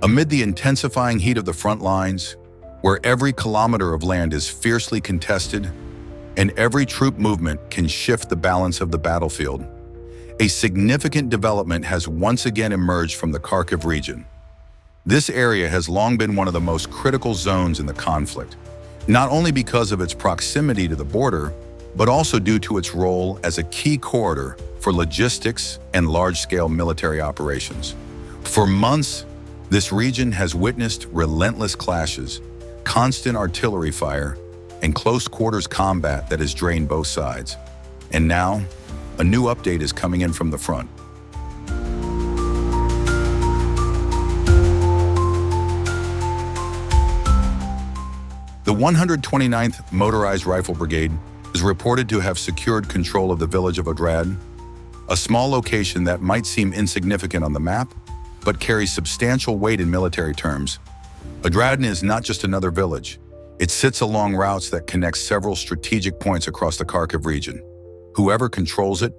Amid the intensifying heat of the front lines, where every kilometer of land is fiercely contested and every troop movement can shift the balance of the battlefield, a significant development has once again emerged from the Kharkiv region. This area has long been one of the most critical zones in the conflict, not only because of its proximity to the border, but also due to its role as a key corridor for logistics and large-scale military operations. For months, this region has witnessed relentless clashes, constant artillery fire, and close-quarters combat that has drained both sides. And now, a new update is coming in from the front. The 129th Motorized Rifle Brigade is reported to have secured control of the village of Adrad, a small location that might seem insignificant on the map, but carries substantial weight in military terms. Odradne is not just another village. It sits along routes that connect several strategic points across the Kharkiv region. Whoever controls it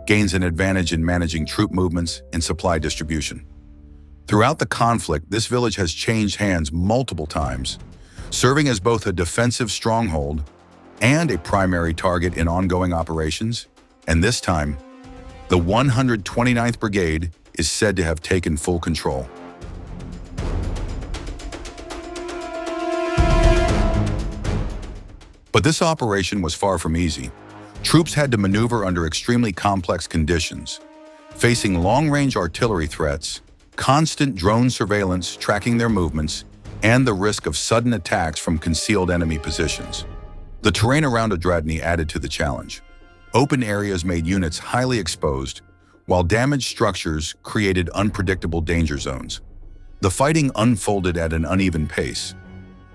gains an advantage in managing troop movements and supply distribution. Throughout the conflict, this village has changed hands multiple times, serving as both a defensive stronghold and a primary target in ongoing operations. And this time, the 129th Brigade is said to have taken full control. But this operation was far from easy. Troops had to maneuver under extremely complex conditions, facing long-range artillery threats, constant drone surveillance tracking their movements, and the risk of sudden attacks from concealed enemy positions. The terrain around Odradne added to the challenge. Open areas made units highly exposed, while damaged structures created unpredictable danger zones. The fighting unfolded at an uneven pace,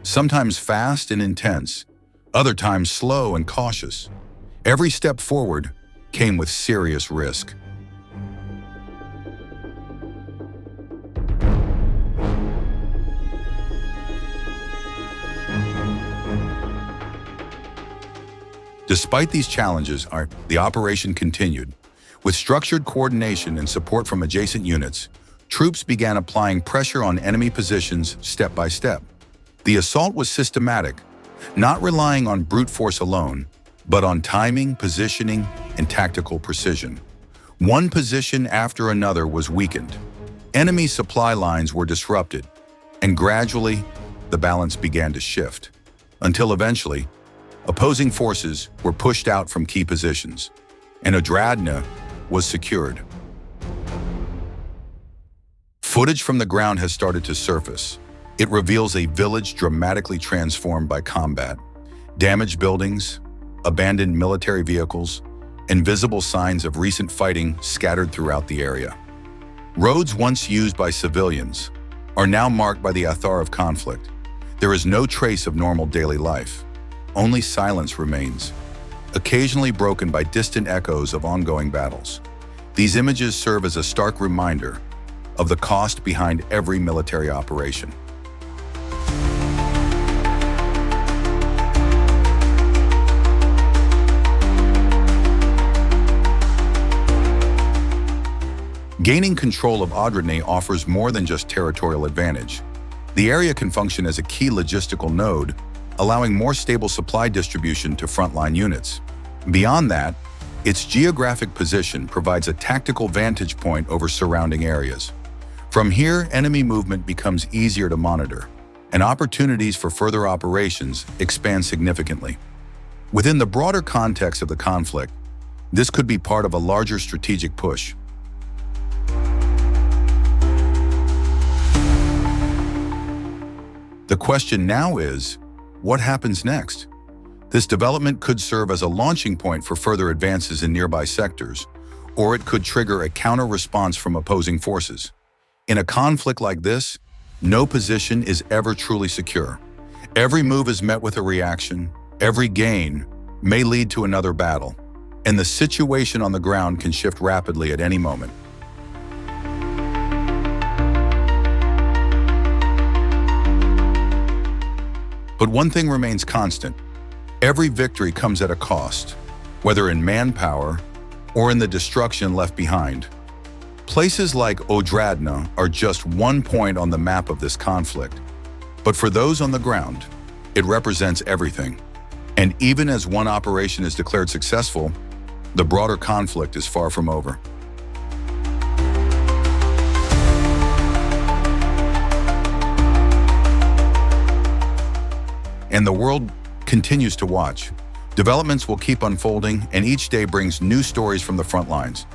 sometimes fast and intense, other times slow and cautious. Every step forward came with serious risk. Despite these challenges, the operation continued. With structured coordination and support from adjacent units, troops began applying pressure on enemy positions step by step. The assault was systematic, not relying on brute force alone, but on timing, positioning, and tactical precision. One position after another was weakened. Enemy supply lines were disrupted, and gradually, the balance began to shift, until eventually, opposing forces were pushed out from key positions, and Odradne was secured. Footage from the ground has started to surface. It reveals a village dramatically transformed by combat. Damaged buildings, abandoned military vehicles, and visible signs of recent fighting scattered throughout the area. Roads once used by civilians are now marked by the athar of conflict. There is no trace of normal daily life. Only silence remains, occasionally broken by distant echoes of ongoing battles. These images serve as a stark reminder of the cost behind every military operation. Gaining control of Odradne offers more than just territorial advantage. The area can function as a key logistical node, allowing more stable supply distribution to frontline units. Beyond that, its geographic position provides a tactical vantage point over surrounding areas. From here, enemy movement becomes easier to monitor, and opportunities for further operations expand significantly. Within the broader context of the conflict, this could be part of a larger strategic push. The question now is, what happens next? This development could serve as a launching point for further advances in nearby sectors, or it could trigger a counter-response from opposing forces. In a conflict like this, no position is ever truly secure. Every move is met with a reaction, every gain may lead to another battle, and the situation on the ground can shift rapidly at any moment. But one thing remains constant. Every victory comes at a cost, whether in manpower or in the destruction left behind. Places like Odradne are just one point on the map of this conflict. But for those on the ground, it represents everything. And even as one operation is declared successful, the broader conflict is far from over. And the world continues to watch. Developments will keep unfolding, and each day brings new stories from the front lines.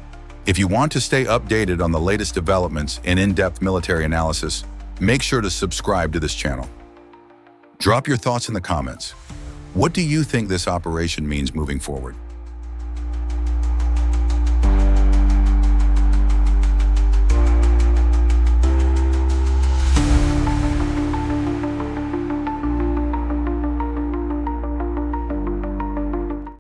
If you want to stay updated on the latest developments and in-depth military analysis, make sure to subscribe to this channel. Drop your thoughts in the comments. What do you think this operation means moving forward?